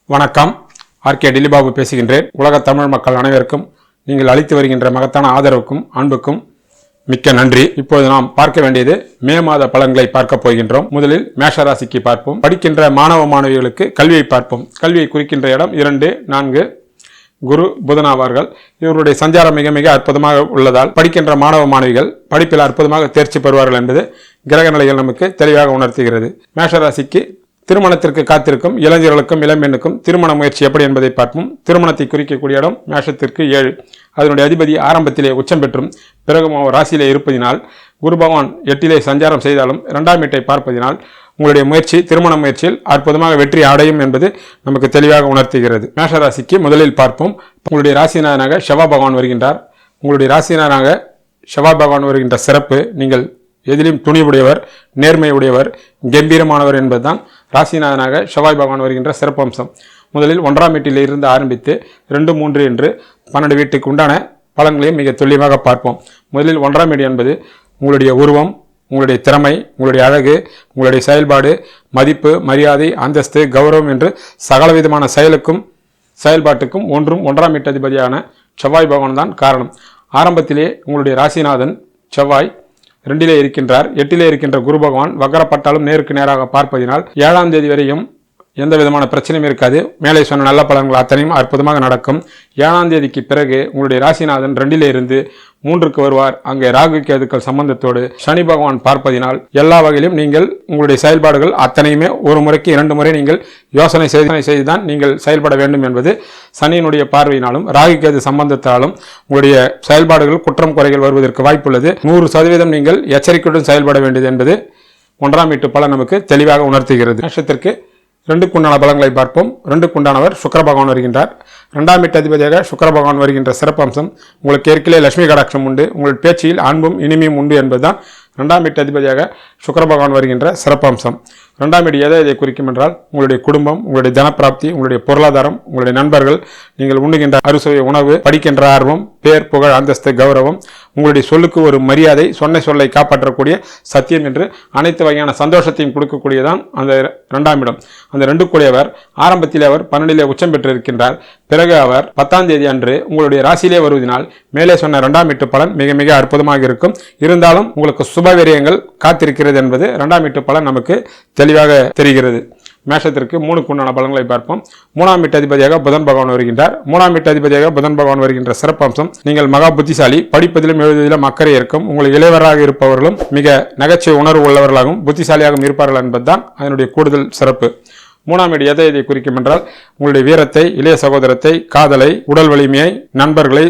வணக்கம். ஆர்கே டில்லிபாபு பேசுகின்றேன். உலக தமிழ் மக்கள் அனைவருக்கும் நீங்கள் அளித்து வருகின்ற மகத்தான ஆதரவுக்கும் அன்புக்கும் மிக்க நன்றி. இப்போது நாம் பார்க்க வேண்டியது மே மாத பலன்களை பார்க்க போகின்றோம். முதலில் மேஷ ராசிக்கு பார்ப்போம். படிக்கின்ற மாணவ மாணவிகளுக்கு கல்வியை பார்ப்போம். கல்வியை குறிக்கின்ற இடம் 2, 4 குரு புதன் ஆவார்கள். இவருடைய சஞ்சாரம் மிக மிக அற்புதமாக உள்ளதால் படிக்கின்ற மாணவ மாணவிகள் படிப்பில் அற்புதமாக தேர்ச்சி பெறுவார்கள் என்பது கிரக நிலைகள் நமக்கு தெளிவாக உணர்த்துகிறது. மேஷராசிக்கு திருமணத்திற்கு காத்திருக்கும் இளைஞர்களுக்கும் இளம்பெண்ணுக்கும் திருமண முயற்சி எப்படி என்பதை பார்ப்போம். திருமணத்தை குறிக்கக்கூடிய இடம் மேஷத்திற்கு 7. அதனுடைய அதிபதி ஆரம்பத்திலே உச்சம் பெற்றும் பிறகு ராசியிலே இருப்பதினால் குரு பகவான் 8 சஞ்சாரம் செய்தாலும் 2ஆம் வீட்டை பார்ப்பதினால் உங்களுடைய முயற்சி திருமண முயற்சியில் அற்புதமாக வெற்றி அடையும் என்பது நமக்கு தெளிவாக உணர்த்துகிறது. மேஷராசிக்கு முதலில் பார்ப்போம். உங்களுடைய ராசிநாதனாக செவ்வாய் பகவான் வருகின்றார். உங்களுடைய ராசிநாதனாக செவ்வாய் பகவான் வருகின்ற சிறப்பு, நீங்கள் எதிலும் துணிவுடையவர், நேர்மை உடையவர், கம்பீரமானவர் என்பதுதான் ராசிநாதனாக செவ்வாய் பகவான் வருகின்ற சிறப்பம்சம். முதலில் 1ஆம் வீட்டில் இருந்து ஆரம்பித்து 2, 3 என்று 12 வீட்டுக்கு உண்டான பலன்களையும் மிக துல்லியமாக பார்ப்போம். முதலில் 1ஆம் வீடு என்பது உங்களுடைய உருவம், உங்களுடைய திறமை, உங்களுடைய அழகு, உங்களுடைய செயல்பாடு, மதிப்பு, மரியாதை, அந்தஸ்து, கௌரவம் என்று சகல விதமான செயலுக்கும் செயல்பாட்டுக்கும் 1ஆம் வீட்டு அதிபதியான செவ்வாய் பகவான் தான் காரணம். ஆரம்பத்திலே உங்களுடைய ராசிநாதன் செவ்வாய் 2 இருக்கின்றார். 8 இருக்கின்ற குரு பகவான் வக்கரப்பட்டாலும் நேருக்கு நேராக பார்ப்பதினால் 7ஆம் தேதி வரையும் எந்த விதமான பிரச்சனையும் இருக்காது. மேலே சொன்ன நல்ல பலன்கள் அத்தனையும் அற்புதமாக நடக்கும். 7ஆம் தேதிக்கு பிறகு உங்களுடைய ராசிநாதன் 2 இருந்து 3க்கு வருவார். அங்கே ராகு கேதுக்கள் சம்பந்தத்தோடு சனி பகவான் பார்ப்பதினால் எல்லா வகையிலும் நீங்கள் உங்களுடைய செயல்பாடுகள் அத்தனையுமே ஒரு முறைக்கு 2 முறை நீங்கள் யோசனை செய்துதான் நீங்கள் செயல்பட வேண்டும் என்பது சனியினுடைய பார்வையினாலும் ராகு கேது சம்பந்தத்தாலும் உங்களுடைய செயல்பாடுகள் குற்றம் குறைகள் வருவதற்கு வாய்ப்புள்ளது. 100% நீங்கள் எச்சரிக்கையுடன் செயல்பட வேண்டியது என்பது 1ஆம் வீட்டு பலன் நமக்கு தெளிவாக உணர்த்துகிறது. நட்சத்திற்கு 2க்கு உண்டான பலன்களை பார்ப்போம். 2க்கு உண்டானவர் சுக்கிர பகவான் வருகின்றார். 2ஆம் வீட்டு அதிபதியாக சுக்கிர பகவான் வருகின்ற சிறப்பம்சம், உங்களுக்கு ஏற்கனவே லட்சுமி கடாட்சம் உண்டு, உங்கள் பேச்சில் அன்பும் இனிமையும் உண்டு என்பதுதான் 2ஆம் வீட்டு அதிபதியாக சுக்கிர பகவான் வருகின்ற சிறப்பம்சம். 2ஆம் வீடு எதை குறிக்கும் என்றால் உங்களுடைய குடும்பம், உங்களுடைய தனப்பிராப்தி, உங்களுடைய பொருளாதாரம், உங்களுடைய நண்பர்கள், நீங்கள் உண்ணுகின்ற அறுசுவை உணவு, படிக்கின்ற ஆர்வம், பேர், புகழ், அந்தஸ்து, கௌரவம், உங்களுடைய சொல்லுக்கு ஒரு மரியாதை, சொன்ன சொல்லை காப்பாற்றக்கூடிய சத்தியம் என்று அனைத்து வகையான சந்தோஷத்தையும் கொடுக்கக்கூடியதான் அந்த 2ஆம் இடம். அந்த 2 கூடியவர் ஆரம்பத்தில் அவர் 12 உச்சம் பெற்றிருக்கின்றார். பிறகு அவர் 10ஆம் தேதி அன்று உங்களுடைய ராசியிலே வருவதனால் மேலே சொன்ன 2ஆம் வீட்டு பலன் மிக மிக அற்புதமாக இருக்கும். இருந்தாலும் உங்களுக்கு சுபவிரயங்கள் காத்திருக்கிறது என்பது 2ஆம் வீட்டு பலன் நமக்கு தெளிவாக தெரிகிறது. மேஷத்திற்கு 3க்கு உண்டான பலன்களை பார்ப்போம். 3ஆம் வீட்டு அதிபதியாக புதன் பகவான் வருகின்றார். 3ஆம் வீட்டு அதிபதியாக புதன் பகவான் வருகின்ற சிறப்பம்சம், நீங்கள் மகா புத்திசாலி, படிப்பதிலும் எழுதுவதிலும் அக்கறை இருக்கும், உங்களுக்கு இளையவராக இருப்பவர்களும் மிக நகைச்சுவை உணர்வு உள்ளவர்களாகவும் புத்திசாலியாகவும் இருப்பார்கள் என்பதுதான் அதனுடைய கூடுதல் சிறப்பு. 3ஆம் வீடு எதை குறிக்கும் என்றால் உங்களுடைய வீரத்தை, இளைய சகோதரத்தை, காதலை, உடல் வலிமையை, நண்பர்களை,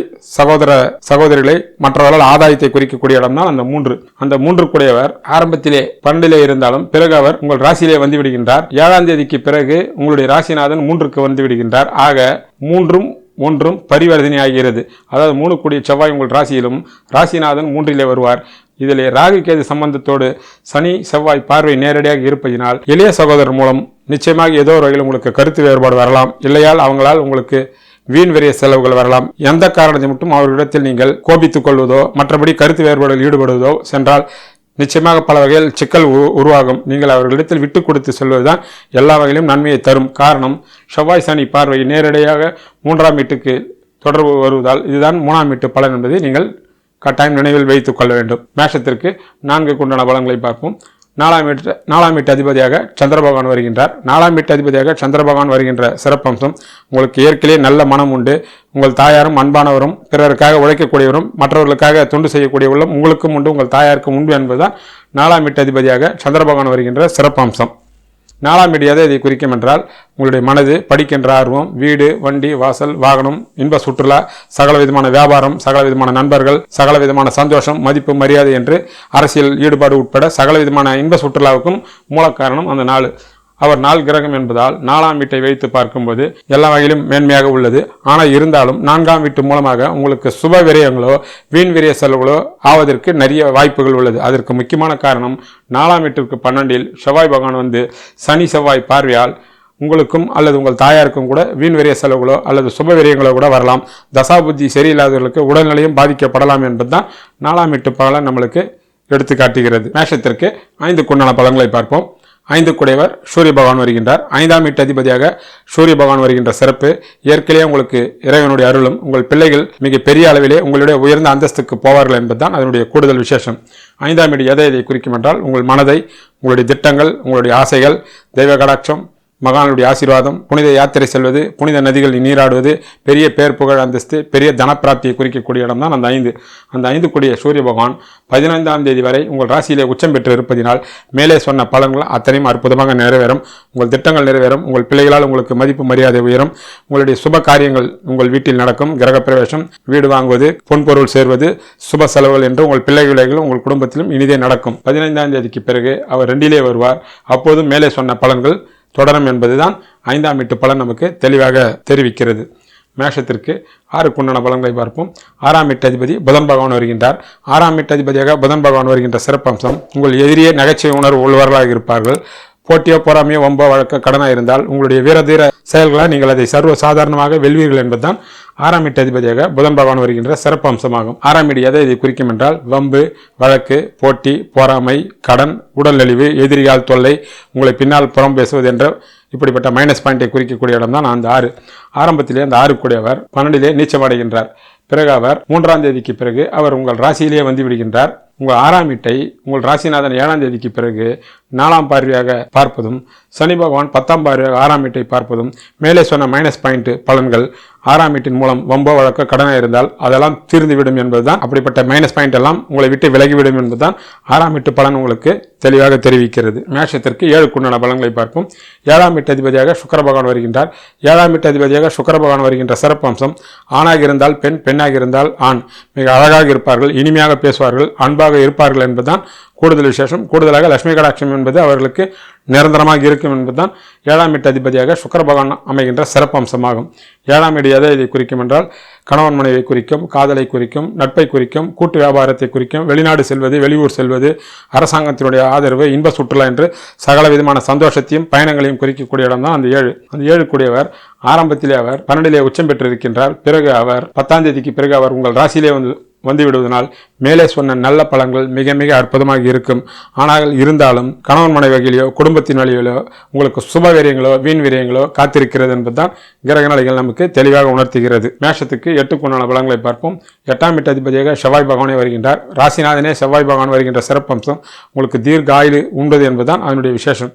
சகோதரிகளை, மற்றவர்கள் ஆதாயத்தை குறிக்கக்கூடிய இடம் தான் அந்த 3. அந்த 3 கூடியவர் ஆரம்பத்திலே 12 இருந்தாலும் பிறகு அவர் உங்கள் ராசியிலே வந்து விடுகின்றார். 7ஆம் தேதிக்கு பிறகு உங்களுடைய ராசிநாதன் 3க்கு வந்து விடுகின்றார். ஆக 3ம் 1ம் பரிவர்த்தனை ஆகிறது. அதாவது 3 கூடிய செவ்வாய் உங்கள் ராசியிலும் ராசிநாதன் 3 வருவார். இதிலே ராகு கேது சம்பந்தத்தோடு சனி செவ்வாய் பார்வை நேரடியாக இருப்பதினால் இளைய சகோதரர் மூலம் நிச்சயமாக ஏதோ ஒரு வகையில் உங்களுக்கு கருத்து வேறுபாடு வரலாம். இல்லையால் அவங்களால் உங்களுக்கு வீண் விரைய செலவுகள் வரலாம். எந்த காரணத்தை மட்டும் அவர்களிடத்தில் நீங்கள் கோபித்துக் கொள்வதோ மற்றபடி கருத்து வேறுபாடுகள் ஈடுபடுவதோ சென்றால் நிச்சயமாக பல வகையில் சிக்கல் உருவாகும். நீங்கள் அவர்களிடத்தில் விட்டு கொடுத்து செல்வதுதான் எல்லா வகையிலும் நன்மையை தரும். காரணம், செவ்வாய் சனி பார்வை நேரடியாக 3ஆம் வீட்டுக்கு தொடர்பு வருவதால் இதுதான் 3ஆம் வீட்டு பலன் என்பதை நீங்கள் கட்டாயம் நினைவில் வைத்துக் கொள்ள வேண்டும். மேஷத்திற்கு 4க்கு உண்டான பலன்களை பார்ப்போம். 4ஆம் வீட்டு அதிபதியாக சந்திர பகவான் வருகின்றார். 4ஆம் வீட்டு அதிபதியாக சந்திர பகவான் வருகின்ற சிறப்பம்சம், உங்களுக்கு ஏற்கனவே நல்ல மனம் உண்டு, உங்கள் தாயாரும் அன்பானவரும், பிறருக்காக உழைக்கக்கூடியவரும், மற்றவர்களுக்காக தொண்டு செய்யக்கூடியவர்களும் உங்களுக்கும் உண்டு, உங்கள் தாயாருக்கும் உண்டு என்பதுதான் 4ஆம் வீட்டு அதிபதியாக சந்திர பகவான் வருகின்ற சிறப்பம்சம். 4ஆம் வீடு எதை குறிக்கும் என்றால் உங்களுடைய மனது, படிக்கின்ற ஆர்வம், வீடு, வண்டி, வாசல், வாகனம், இன்ப சுற்றுலா, சகல விதமான வியாபாரம், சகல விதமான நண்பர்கள், சகல விதமான சந்தோஷம், மதிப்பு, மரியாதை என்று அரசியல் ஈடுபாடு உட்பட சகல விதமான இன்ப சுற்றுலாவுக்கும் மூல காரணம் அந்த 4. அவர் 4 கிரகம் என்பதால் 4ஆம் வீட்டை வைத்து பார்க்கும்போது எல்லா வகையிலும் மேன்மையாக உள்ளது. ஆனால் இருந்தாலும் 4ஆம் வீட்டு மூலமாக உங்களுக்கு சுப விரயங்களோ வீண் விரய செலவுகளோ ஆவதற்கு நிறைய வாய்ப்புகள் உள்ளது. அதற்கு முக்கியமான காரணம் 4ஆம் வீட்டிற்கு 12 செவ்வாய் பகவான் வந்து சனி செவ்வாய் பார்வையால் உங்களுக்கும் அல்லது உங்கள் தாயாருக்கும் கூட வீண் விரய செலவுகளோ அல்லது சுப விரயங்களோ கூட வரலாம். தசாபுத்தி சரியில்லாதவர்களுக்கு உடல்நிலையும் பாதிக்கப்படலாம் என்பதுதான் 4ஆம் வீட்டு பலன் நம்மளுக்கு எடுத்து காட்டுகிறது. மேஷத்திற்கு 5க்கு உண்டான பலன்களை பார்ப்போம். 5 குடையவர் சூரிய பகவான் வருகின்றார். 5ஆம் வீட்டு அதிபதியாக சூரிய பகவான் வருகின்ற சிறப்பு. ஏற்கனவே உங்களுக்கு இறைவனுடைய அருளும் உங்கள் பிள்ளைகள் மிக பெரிய அளவிலே உங்களுடைய உயர்ந்த அந்தஸ்துக்கு போவார்கள் என்பதுதான் அதனுடைய கூடுதல் விசேஷம். 5ஆம் வீடு எதை குறிக்கும் என்றால் உங்கள் மனதை, உங்களுடைய திட்டங்கள், உங்களுடைய ஆசைகள், தெய்வ கடாட்சம், மகானுடைய ஆசீர்வாதம், புனித யாத்திரை செல்வது, புனித நதிகளில் நீராடுவது, பெரிய பேர் புகழ் அந்தஸ்து, பெரிய தனப்பிராப்தியை குறிக்கக்கூடிய இடம் தான் அந்த 5. அந்த 5 கூடிய சூரிய பகவான் 15ஆம் தேதி வரை உங்கள் ராசியிலே உச்சம் பெற்று இருப்பதினால் மேலே சொன்ன பலன்கள் அத்தனையும் அற்புதமாக நிறைவேறும். உங்கள் திட்டங்கள் நிறைவேறும். உங்கள் பிள்ளைகளால் உங்களுக்கு மதிப்பு மரியாதை உயரும். உங்களுடைய சுப காரியங்கள் உங்கள் வீட்டில் நடக்கும். கிரகப்பிரவேசம், வீடு வாங்குவது, பொன்பொருள் சேர்வது, சுப செலவுகள் என்று உங்கள் பிள்ளைகளும் உங்கள் குடும்பத்திலும் இனிதே நடக்கும். 15ஆம் தேதிக்கு பிறகு அவர் 2லே வருவார். அப்போதும் மேலே சொன்ன பலன்கள் தொடரும் என்பதுதான் 5ஆம் வீட்டு பலன் நமக்கு தெளிவாக தெரிவிக்கிறது. மேஷத்திற்கு 6 பலன்களை பார்ப்போம். 6ஆம் வீட்டு அதிபதி புதன் பகவான் வருகின்றார். 6ஆம் வீட்டு அதிபதியாக புதன் பகவான் வருகின்ற சிறப்பம்சம், உங்கள் எதிரியே நகைச்சுவை உணர்வு உள்ளவர்களாக இருப்பார்கள். போட்டியோ பொறாமையோ வம்போ வழக்க கடனாக இருந்தால் உங்களுடைய வீரதீர செயல்களால் நீங்கள் அதை சர்வ சாதாரணமாக வெல்வீர்கள் என்பதுதான் 6ஆம் வீட்டு அதிபதியாக புதன் பகவான் வருகின்ற சிறப்பு அம்சமாகும். 6ஆம் வீடு எதை இதை குறிக்கும் என்றால் வம்பு, வழக்கு, போட்டி, பொறாமை, கடன், உடல் நலிவு, எதிரியால் தொல்லை, உங்களை பின்னால் புறம் பேசுவது என்ற இப்படிப்பட்ட மைனஸ் பாயிண்டை குறிக்கக்கூடிய இடம் தான் அந்த 6. ஆரம்பத்திலே அந்த 6 கூடியவர் 12லே நீச்சமடைகின்றார். பிறகு அவர் 3ஆம் தேதிக்கு பிறகு அவர் உங்கள் ராசியிலேயே வந்து விடுகின்றார். உங்கள் 6ஆம் வீட்டை உங்கள் ராசிநாதன் 7ஆம் தேதிக்கு பிறகு 4ஆம் பார்வையாக பார்ப்பதும், சனி பகவான் 10ஆம் பார்வையாக 6ஆம் வீட்டை பார்ப்பதும், மேலே சொன்ன மைனஸ் பாயிண்ட் பலன்கள் 6ஆம் வீட்டின் மூலம் வம்போ வழக்க கடனாக இருந்தால் அதெல்லாம் தீர்ந்துவிடும் என்பதுதான். அப்படிப்பட்ட மைனஸ் பாயிண்ட் எல்லாம் உங்களை விட்டு விலகிவிடும் என்பதுதான் 6ஆம் வீட்டு பலன் உங்களுக்கு தெளிவாக தெரிவிக்கிறது. மேஷத்திற்கு 7 பலன்களை பார்ப்போம். 7ஆம் வீட்டு அதிபதியாக சுக்கிர பகவான் வருகின்றார். 7ஆம் வீட்டு அதிபதியாக சுக்கிர பகவான் வருகின்ற சிறப்பு அம்சம், ஆணாக இருந்தால் பெண், பெண்ணாக இருந்தால் ஆண் மிக அழகாக இருப்பார்கள், இனிமையாக பேசுவார்கள், அன்பாக இருப்பார்கள் என்பதுதான் கூடுதல் விசேஷம். கூடுதலாக லட்சுமி கடாட்சம் என்பது அவர்களுக்கு நிரந்தரமாக இருக்கும் என்பதுதான் 7ஆம் வீட்டு அதிபதியாக சுக்கிர பகவான் அமைகின்ற சிறப்பு அம்சமாகும். 7ஆம் வீடு எதை இதை குறிக்கும் என்றால் கணவன் மனைவியை குறிக்கும், காதலை குறிக்கும், நட்பை குறிக்கும், கூட்டு வியாபாரத்தை குறிக்கும், வெளிநாடு செல்வது, வெளியூர் செல்வது, அரசாங்கத்தினுடைய ஆதரவு, இன்ப சுற்றுலா என்று சகல விதமான சந்தோஷத்தையும் பயணங்களையும் குறிக்கக்கூடிய இடம் தான் அந்த 7. அந்த 7 கூடியவர் ஆரம்பத்திலே அவர் 12லே உச்சம் பெற்றிருக்கின்றார். பிறகு அவர் 10ஆம் தேதிக்கு பிறகு அவர் உங்கள் ராசியிலே வந்துவிடுவதனால் மேலே சொன்ன நல்ல பலன்கள் மிக மிக அற்புதமாக இருக்கும். ஆனால் இருந்தாலும் கணவன் மனைவிகளிலோ குடும்பத்தின் வழியிலோ உங்களுக்கு சுப வீரியங்களோ வீண் வீரியங்களோ காத்திருக்கிறது என்பதுதான் கிரக நிலைகள் நமக்கு தெளிவாக உணர்த்துகிறது. மேஷத்துக்கு 8 பலன்களை பார்ப்போம். 8ஆம் வீட்டு அதிபதியாக செவ்வாய் பகவானே வருகின்றார். ராசிநாதனே செவ்வாய் பகவான் வருகின்ற சிறப்பம்சம் உங்களுக்கு தீர்க்க ஆயுள் உண்டது என்பதுதான் அதனுடைய விசேஷம்.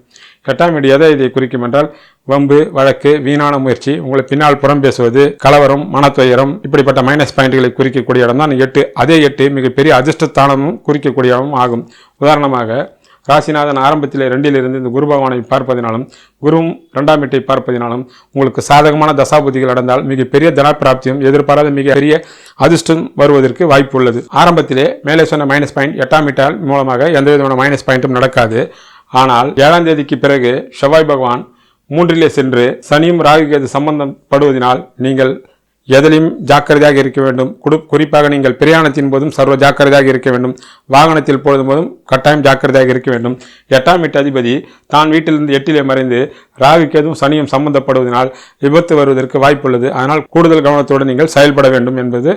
8ஆம் வீடு எதை இதை குறிக்கும் என்றால் வம்பு, வழக்கு, வீணான முயற்சி, உங்களை பின்னால் புறம் பேசுவது, கலவரம், மனத்துயரம், இப்படிப்பட்ட மைனஸ் பாயிண்ட்களை குறிக்கக்கூடிய இடம் தான் 8. அதே 8 மிகப்பெரிய அதிர்ஷ்டஸ்தானமும் குறிக்கக்கூடிய இடமும் ஆகும். உதாரணமாக ராசிநாதன் ஆரம்பத்தில் 2ல் இருந்து இந்த குரு பகவானை பார்ப்பதினாலும் குருவும் 2ஆம் வீட்டை பார்ப்பதினாலும் உங்களுக்கு சாதகமான தசாபுதிகள் நடந்தால் மிகப்பெரிய தனப்பிராப்தியும் எதிர்பாராத மிக பெரிய அதிர்ஷ்டம் வருவதற்கு வாய்ப்பு உள்ளது. ஆரம்பத்திலே மேலே சொன்ன மைனஸ் பாயிண்ட் 8ஆம் வீட்டால் மூலமாக எந்த விதமான மைனஸ் பாயிண்ட்டும் நடக்காது. ஆனால் 7ஆம் தேதிக்கு பிறகு செவ்வாய் பகவான் 3லே சென்று சனியும் ராகு கேது சம்பந்தப்படுவதனால் நீங்கள் எதிலையும் ஜாக்கிரதையாக இருக்க வேண்டும். குறிப்பாக நீங்கள் பிரயாணத்தின் போதும் சர்வ ஜாக்கிரதையாக இருக்க வேண்டும். வாகனத்தில் போதும் கட்டாயம் ஜாக்கிரதையாக இருக்க வேண்டும். 8ஆம் வீட்டு அதிபதி தான் வீட்டிலிருந்து 8லே மறைந்து ராகு கேதும் சனியும் சம்பந்தப்படுவதனால் விபத்து வருவதற்கு வாய்ப்புள்ளது. அதனால் கூடுதல் கவனத்தோடு நீங்கள் செயல்பட வேண்டும் என்பது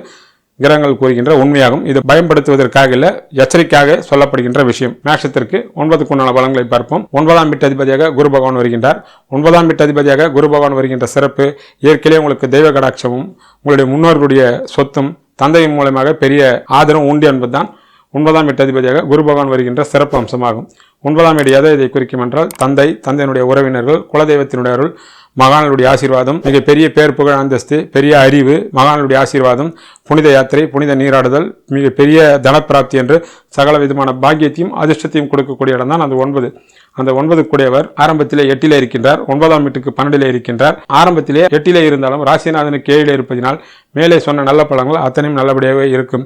கிரகங்கள் கூறுகின்ற உண்மையாகும். இது பயன்படுத்துவதற்காக இல்ல, எச்சரிக்கையாக சொல்லப்படுகின்ற விஷயம். மேஷத்திற்கு 9 பலன்களை பார்ப்போம். 9ஆம் வீட்டு அதிபதியாக குரு பகவான் வருகின்றார். 9ஆம் வீட்டு அதிபதியாக குரு பகவான் வருகின்ற சிறப்பு, ஏற்கனவே உங்களுக்கு தெய்வ கடாட்சமும் உங்களுடைய முன்னோர்களுடைய சொத்தும் தந்தையின் மூலமாக பெரிய ஆதரவும் உண்டு என்பதுதான் 9ஆம் வீட்டு அதிபதியாக குரு பகவான் வருகின்ற சிறப்பு அம்சமாகும். 9ஆம் வீடு எதை இதை குறிக்கும் என்றால் தந்தையினுடைய உறவினர்கள், குலதெய்வத்தினுடைய அருள், மகானுடைய ஆசீர்வாதம், மிக பெரிய பேர் புகழ் அந்தஸ்து, பெரிய அறிவு, மகானுடைய ஆசீர்வாதம், புனித யாத்திரை, புனித நீராடுதல், மிக பெரிய தனப்பிராப்தி என்று சகல விதமான பாக்கியத்தையும் அதிர்ஷ்டத்தையும் கொடுக்கக்கூடிய இடம் தான் அந்த 9. அந்த 9 கூடியவர் ஆரம்பத்திலே 8லே இருக்கின்றார். 9ஆம் வீட்டுக்கு 12லே இருக்கின்றார். ஆரம்பத்திலே 8லே இருந்தாலும் ராசிநாதனுக்கு 7லே இருப்பதினால் மேலே சொன்ன நல்ல பலன்கள் அத்தனையும் நல்லபடியாகவே இருக்கும்.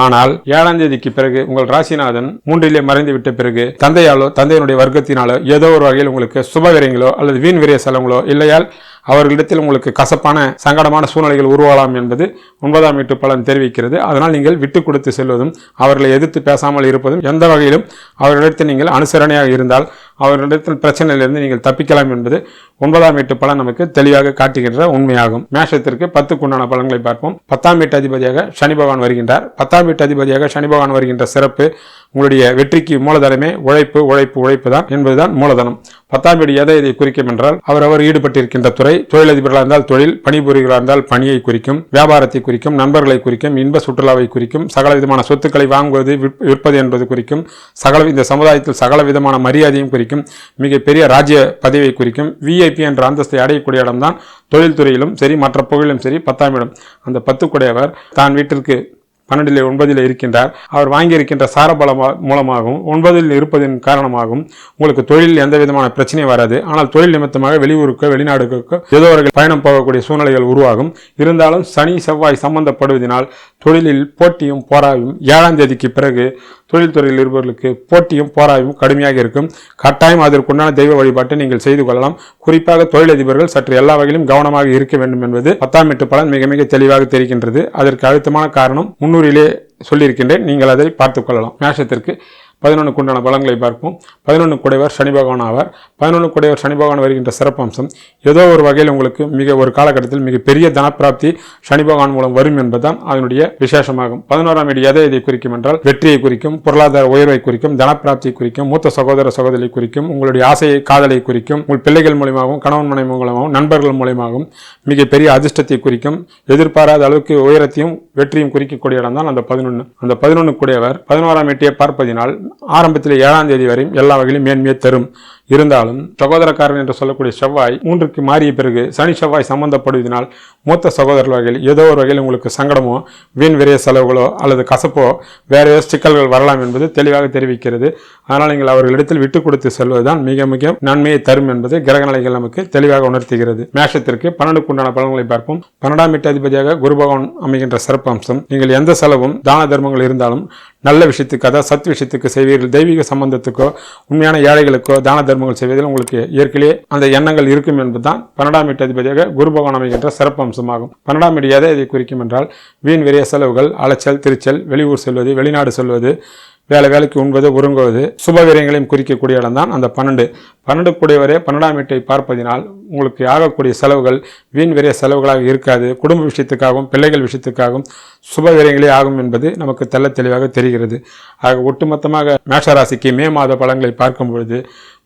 ஆனால் 7ஆம் தேதிக்கு பிறகு உங்கள் ராசிநாதன் 3லே மறைந்து விட்ட பிறகு தந்தையாலோ தந்தையினுடைய வர்க்கத்தினாலோ ஏதோ ஒரு வகையில் உங்களுக்கு சுபவிரயங்களோ அல்லது வீண் விரய செலவுகளோ இல்லையால் அவர்களிடத்தில் உங்களுக்கு கசப்பான சங்கடமான சூழ்நிலைகள் உருவாகலாம் என்பது 9ஆம் வீட்டு பலன் தெரிவிக்கிறது. அதனால் நீங்கள் விட்டு கொடுத்து செல்வதும் அவர்களை எதிர்த்து பேசாமல் இருப்பதும் எந்த வகையிலும் அவர்களிடத்தில் நீங்கள் அனுசரணையாக இருந்தால் அவர்களிடத்தில் பிரச்சனையிலிருந்து நீங்கள் தப்பிக்கலாம் என்பது 9ஆம் வீட்டு பலன் நமக்கு தெளிவாக காட்டுகின்ற உண்மையாகும். மேஷத்திற்கு 10 பலன்களை பார்ப்போம். 10ஆம் வீட்டு அதிபதியாக சனி பகவான் வருகின்றார். 10ஆம் வீட்டு அதிபதியாக சனி பகவான் வருகின்ற சிறப்பு, உங்களுடைய வெற்றிக்கு மூலதனமே உழைப்பு உழைப்பு உழைப்பு தான் என்பதுதான் மூலதனம். 10ஆம் வீடு எதை குறிக்கும் என்றால் அவரவர் ஈடுபட்டிருக்கின்ற துறை, தொழிலதிபர்களாக இருந்தால் தொழில், பணிபுரிகளாக இருந்தால் பணியை குறிக்கும், வியாபாரத்தை குறிக்கும், நண்பர்களை குறிக்கும், இன்ப சுற்றுலாவை குறிக்கும், சகல விதமான சொத்துக்களை வாங்குவது விற்பது என்பது குறிக்கும், இந்த சமுதாயத்தில் சகல விதமான மரியாதையும் குறிக்கும், மிகப்பெரிய ராஜ்ய பதவியை குறிக்கும், விஐபி என்ற அந்தஸ்தை அடையக்கூடிய இடம்தான் தொழில்துறையிலும் சரி மற்ற புகழிலும் சரி 10ஆம் இடம். அந்த 10 குடையவர் தான் வீட்டிற்கு 12 9 இருக்கின்றார். அவர் வாங்கியிருக்கின்ற சாரபலம் மூலமாகவும் 9 இருப்பதன் காரணமாகவும் உங்களுக்கு தொழிலில் எந்த விதமான பிரச்சனையும் வராது. ஆனால் தொழில் நிமித்தமாக வெளியூருக்கோ வெளிநாடுகளுக்கோ ஏதோ அவர்கள் பயணம் போகக்கூடிய சூழ்நிலைகள் உருவாகும். இருந்தாலும் சனி செவ்வாய் சம்பந்தப்படுவதனால் தொழிலில் போட்டியும் போராயும் 7ஆம் தேதிக்கு பிறகு தொழில்துறையில் இருப்பவர்களுக்கு போட்டியும் போராயும் கடுமையாக இருக்கும். கட்டாயம் அதற்குண்டான தெய்வ வழிபாட்டை நீங்கள் செய்து கொள்ளலாம். குறிப்பாக தொழிலதிபர்கள் சற்று எல்லா வகையிலும் கவனமாக இருக்க வேண்டும் என்பது 10ஆம் வீட்டு பலன் மிக மிக தெளிவாக தெரிகின்றது. அதற்கு அழுத்தமான காரணம் முன்னூறிலே சொல்லியிருக்கின்றேன். நீங்கள் அதை பார்த்துக் கொள்ளலாம். மேஷத்திற்கு 11க்கு உண்டான பலன்களை பார்ப்போம். 11 குடைவர் சனி பகவான் ஆவார். 11 குடைவர் சனி பகவான் வருகின்ற சிறப்பம்சம் ஏதோ ஒரு வகையில் உங்களுக்கு ஒரு காலகட்டத்தில் மிகப்பெரிய தனப்பிராப்தி சனி பகவான் மூலம் வரும் என்பதுதான் அதனுடைய விசேஷமாகும். 11ஆம் வீடு எதை குறிக்கும் என்றால் வெற்றியை குறிக்கும், பொருளாதார உயர்வை குறிக்கும், தனப்பிராப்தியை குறிக்கும், மூத்த சகோதர சகோதரியை குறிக்கும், உங்களுடைய ஆசையை காதலை குறிக்கும், உங்கள் பிள்ளைகள் மூலமாகவும் கணவன் மனைவி மூலமாகவும் நண்பர்கள் மூலமாகவும் மிகப்பெரிய அதிர்ஷ்டத்தை குறிக்கும், எதிர்பாராத அளவுக்கு உயரத்தையும் வெற்றியும் குறிக்கக்கூடிய இடம் தான் அந்த 11. அந்த 11 குடையவர் 11ஆம் வீட்டையை பார்ப்பதினால் ஆரம்பத்தில் 7ஆம் தேதி வரை எல்லா வகையிலும் மேன்மையை தரும். இருந்தாலும் சகோதரக்காரன் என்று சொல்லக்கூடிய செவ்வாய் 3க்கு மாறிய பிறகு சனி செவ்வாய் சம்பந்தப்படுவதனால் மூத்த சகோதரர் வகையில் ஏதோ ஒரு வகையில் உங்களுக்கு சங்கடமோ வீண் விரைய செலவுகளோ அல்லது கசப்போ வேற ஏதோ சிக்கல்கள் வரலாம் என்பது தெளிவாக தெரிவிக்கிறது. அதனால் நீங்கள் அவர்களிடத்தில் விட்டு கொடுத்து செல்வதுதான் மிக மிக நன்மையை தரும் என்பது கிரகநிலைகள் நமக்கு தெளிவாக உணர்த்துகிறது. மேஷத்திற்கு 12க்கு உண்டான பலன்களை பார்ப்போம். 12ஆம் வீட்டு அதிபதியாக குரு பகவான் அமைகின்ற சிறப்பம்சம் நீங்கள் எந்த செலவும் தான தர்மங்கள் இருந்தாலும் நல்ல விஷயத்துக்கு, அதாவது சத் விஷயத்துக்கு செய்வீர்கள். தெய்வீக சம்பந்தத்துக்கோ உண்மையான ஏழைகளுக்கோ தான தர்மங்கள் செய்வதில் உங்களுக்கு ஏற்கனவே அந்த எண்ணங்கள் இருக்கும் என்பதுதான் 12ஆம் வீட்டு அதிபதியாக குரு பகவான் அமைகின்ற சிறப்பு அம்சமாகும். 12ஆம் வீடு எதை குறிக்கும் என்றால் வீண் விரைய செலவுகள், அலைச்சல், திருச்சல், வெளியூர் செல்வது, வெளிநாடு செல்வது, வேலைக்கு உண்பது, உறங்குவது, சுபவீரியங்களையும் குறிக்கக்கூடிய இடம் தான் அந்த 12 கூடியவரே 12ஆம் வீட்டை பார்ப்பதினால் உங்களுக்கு ஆகக்கூடிய செலவுகள் வீண் விரைய செலவுகளாக இருக்காது. குடும்ப விஷயத்துக்காகவும் பிள்ளைகள் விஷயத்துக்காகவும் சுபவீரியங்களே ஆகும் என்பது நமக்கு தெள்ள தெளிவாக தெரிகிறது. ஆக ஒட்டுமொத்தமாக மேஷராசிக்கு மே மாத பலன்களை பார்க்கும் பொழுது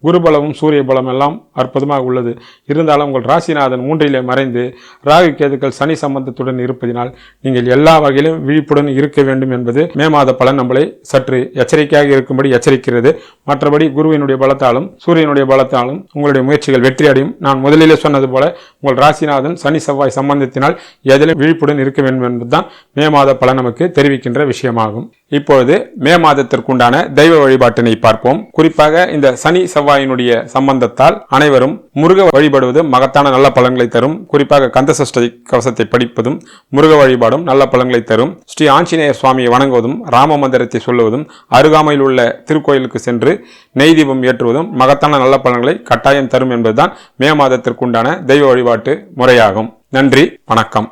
குரு பலமும் சூரிய பலம் எல்லாம் அற்புதமாக உள்ளது. இருந்தாலும் உங்கள் ராசிநாதன் 3லே மறைந்து ராகு கேதுக்கள் சனி சம்பந்தத்துடன் இருப்பதினால் நீங்கள் எல்லா வகையிலும் விழிப்புடன் இருக்க வேண்டும் என்பது மே மாத பலன் நம்மளை சற்று எச்சரிக்கையாக இருக்கும்படி எச்சரிக்கிறது. மற்றபடி குருவினுடைய பலத்தாலும் சூரியனுடைய பலத்தாலும் உங்களுடைய முயற்சிகள் வெற்றி அடையும். நான் முதலிலே சொன்னது போல உங்கள் ராசிநாதன் சனி செவ்வாய் சம்பந்தத்தினால் எதிலும் விழிப்புடன் இருக்க வேண்டும் என்பதுதான் மே மாத பலன் நமக்கு தெரிவிக்கின்ற விஷயமாகும். இப்பொழுது மே மாதத்திற்குண்டான தெய்வ வழிபாட்டினை பார்ப்போம். குறிப்பாக இந்த சனி செவ்வாயினுடைய சம்பந்தத்தால் அனைவரும் முருக வழிபடுவது மகத்தான நல்ல பலன்களை தரும். குறிப்பாக கந்தசஷ்டி கவசத்தை படிப்பதும் முருக வழிபாடும் நல்ல பலன்களை தரும். ஸ்ரீ ஆஞ்சநேயர் சுவாமியை வணங்குவதும் ராம மந்திரத்தை சொல்லுவதும் அருகாமையில் உள்ள திருக்கோயிலுக்கு சென்று நெய் தீபம் ஏற்றுவதும் மகத்தான நல்ல பலன்களை கட்டாயம் தரும் என்பதுதான் மே மாதத்திற்குண்டான தெய்வ வழிபாட்டு முறையாகும். நன்றி, வணக்கம்.